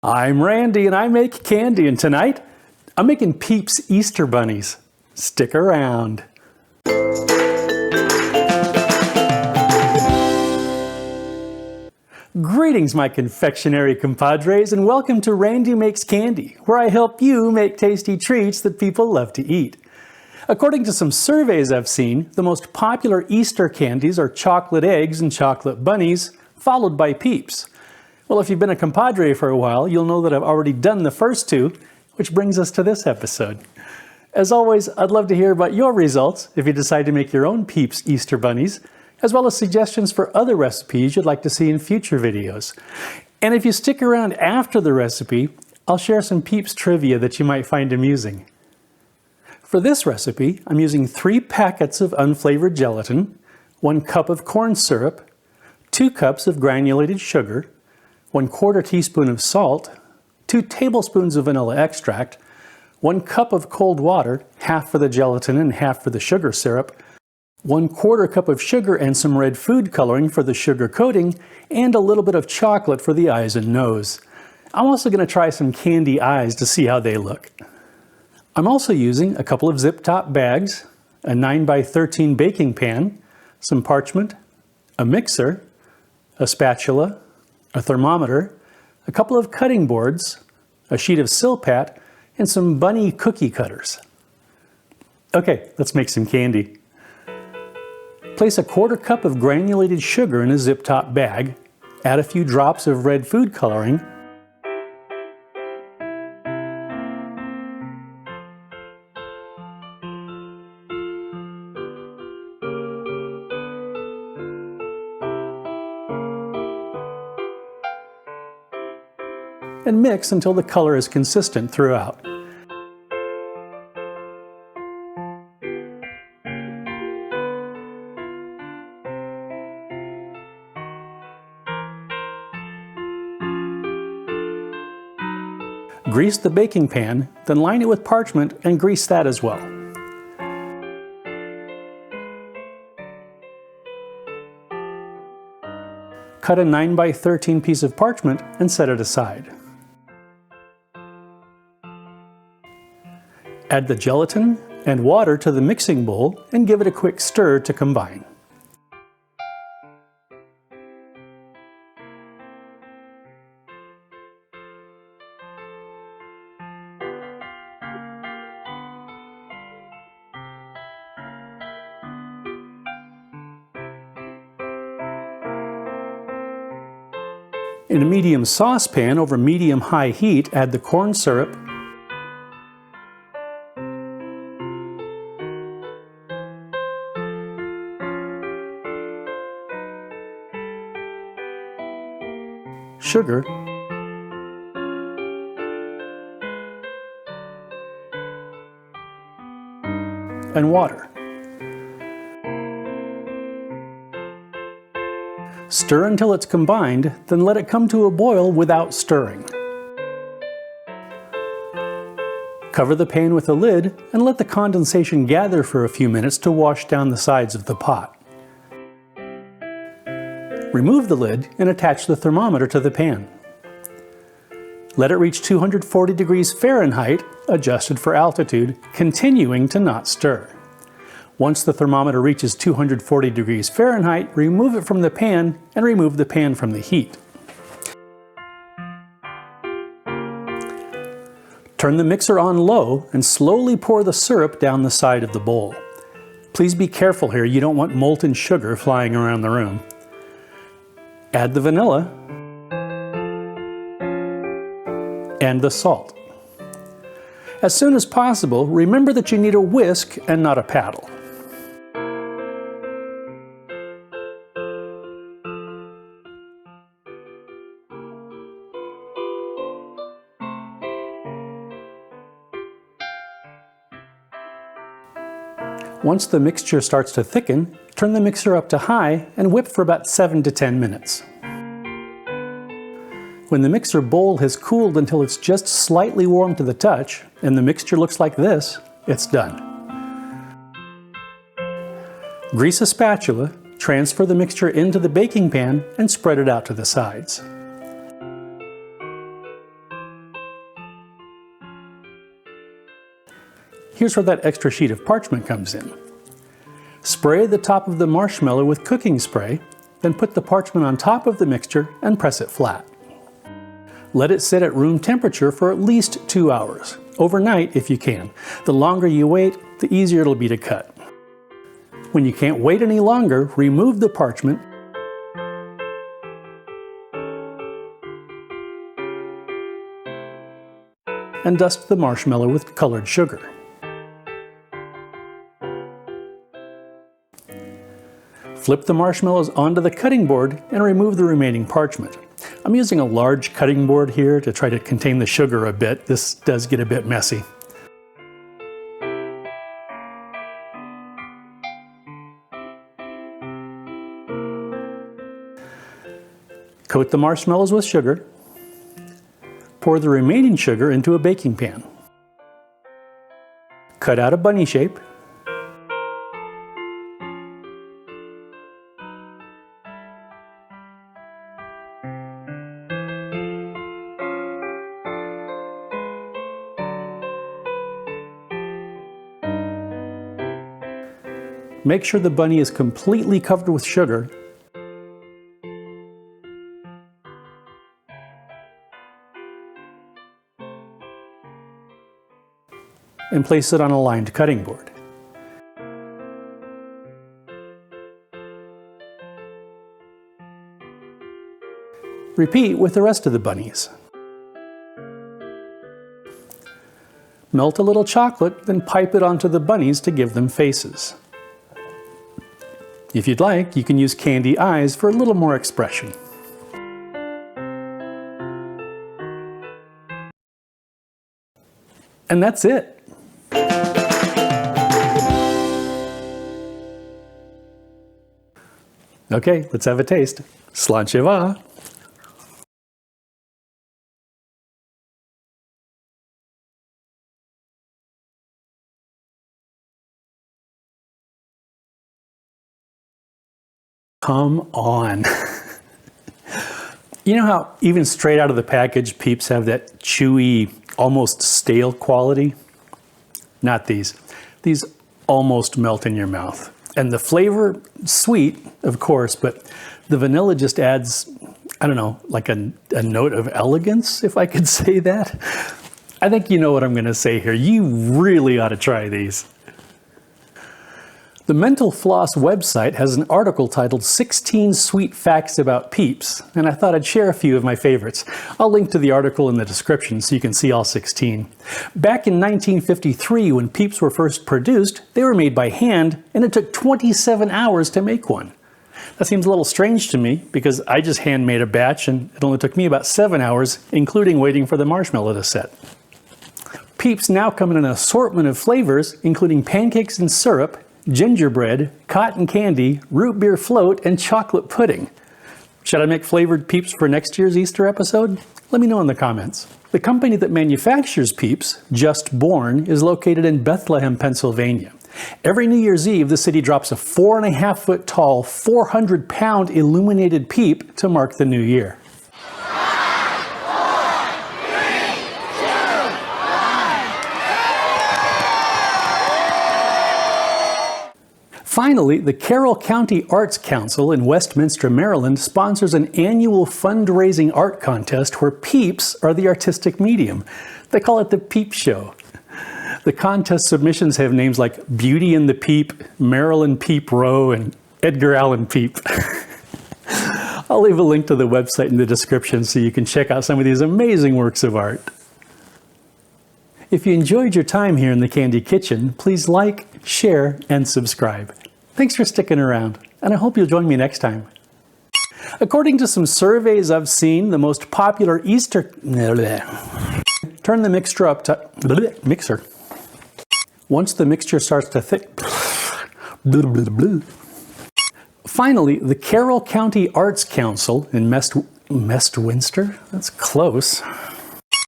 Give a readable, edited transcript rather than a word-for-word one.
I'm Randy and I make candy, and tonight I'm making Peeps Easter bunnies. Stick around. Greetings my confectionery compadres, and welcome to Randy Makes Candy, where I help you make tasty treats that people love to eat. According to some surveys I've seen, the most popular Easter candies are chocolate eggs and chocolate bunnies, followed by Peeps. Well, if you've been a compadre for a while, you'll know that I've already done the first two, which brings us to this episode. As always, I'd love to hear about your results if you decide to make your own Peeps Easter bunnies, as well as suggestions for other recipes you'd like to see in future videos. And if you stick around after the recipe, I'll share some Peeps trivia that you might find amusing. For this recipe, I'm using 3 packets of unflavored gelatin, 1 cup of corn syrup, 2 cups of granulated sugar, 1/4 teaspoon of salt, 2 tablespoons of vanilla extract, 1 cup of cold water, half for the gelatin and half for the sugar syrup, 1/4 cup of sugar and some red food coloring for the sugar coating, and a little bit of chocolate for the eyes and nose. I'm also going to try some candy eyes to see how they look. I'm also using a couple of zip-top bags, a 9x13 baking pan, some parchment, a mixer, a spatula, a thermometer, a couple of cutting boards, a sheet of SilPat, and some bunny cookie cutters. Okay, let's make some candy. Place a 1/4 cup of granulated sugar in a zip-top bag, add a few drops of red food coloring, and mix until the color is consistent throughout. Grease the baking pan, then line it with parchment and grease that as well. Cut a 9x13 piece of parchment and set it aside. Add the gelatin and water to the mixing bowl and give it a quick stir to combine. In a medium saucepan over medium-high heat, add the corn syrup, sugar, and water. Stir until it's combined, then let it come to a boil without stirring. Cover the pan with a lid and let the condensation gather for a few minutes to wash down the sides of the pot. Remove the lid and attach the thermometer to the pan. Let it reach 240 degrees Fahrenheit, adjusted for altitude, continuing to not stir. Once the thermometer reaches 240 degrees Fahrenheit, remove it from the pan and remove the pan from the heat. Turn the mixer on low and slowly pour the syrup down the side of the bowl. Please be careful here, you don't want molten sugar flying around the room. Add the vanilla and the salt. As soon as possible, remember that you need a whisk and not a paddle. Once the mixture starts to thicken, turn the mixer up to high and whip for about 7 to 10 minutes. When the mixer bowl has cooled until it's just slightly warm to the touch, and the mixture looks like this, it's done. Grease a spatula, transfer the mixture into the baking pan, and spread it out to the sides. Here's where that extra sheet of parchment comes in. Spray the top of the marshmallow with cooking spray, then put the parchment on top of the mixture and press it flat. Let it sit at room temperature for at least 2 hours, overnight if you can. The longer you wait, the easier it'll be to cut. When you can't wait any longer, remove the parchment and dust the marshmallow with colored sugar. Flip the marshmallows onto the cutting board and remove the remaining parchment. I'm using a large cutting board here to try to contain the sugar a bit. This does get a bit messy. Coat the marshmallows with sugar. Pour the remaining sugar into a baking pan. Cut out a bunny shape. Make sure the bunny is completely covered with sugar. And place it on a lined cutting board. Repeat with the rest of the bunnies. Melt a little chocolate, then pipe it onto the bunnies to give them faces. If you'd like, you can use candy eyes for a little more expression. And that's it. Okay, let's have a taste. Slancheva. Come on. You know how even straight out of the package, Peeps have that chewy, almost stale quality? Not these. These almost melt in your mouth. And the flavor, sweet, of course, but the vanilla just adds, I don't know, like a note of elegance, if I could say that. I think you know what I'm going to say here. You really ought to try these. The Mental Floss website has an article titled 16 Sweet Facts About Peeps, and I thought I'd share a few of my favorites. I'll link to the article in the description so you can see all 16. Back in 1953, when Peeps were first produced, they were made by hand, and it took 27 hours to make one. That seems a little strange to me, because I just hand-made a batch, and it only took me about 7 hours, including waiting for the marshmallow to set. Peeps now come in an assortment of flavors, including pancakes and syrup, gingerbread, cotton candy, root beer float, and chocolate pudding. Should I make flavored Peeps for next year's Easter episode? Let me know in the comments. The company that manufactures Peeps, Just Born, is located in Bethlehem, Pennsylvania. Every New Year's Eve, the city drops a 4.5 foot tall, 400-pound illuminated Peep to mark the new year. Finally, the Carroll County Arts Council in Westminster, Maryland sponsors an annual fundraising art contest where Peeps are the artistic medium. They call it the Peep Show. The contest submissions have names like Beauty and the Peep, Marilyn Peep Rowe, and Edgar Allan Peep. I'll leave a link to the website in the description so you can check out some of these amazing works of art. If you enjoyed your time here in the Candy Kitchen, please like, share, and subscribe. Thanks for sticking around, and I hope you'll join me next time. According to some surveys I've seen, the most popular Easter... Turn the mixture up to... Mixer. Once the mixture starts to thick... Finally, the Carroll County Arts Council in Westminster, that's close,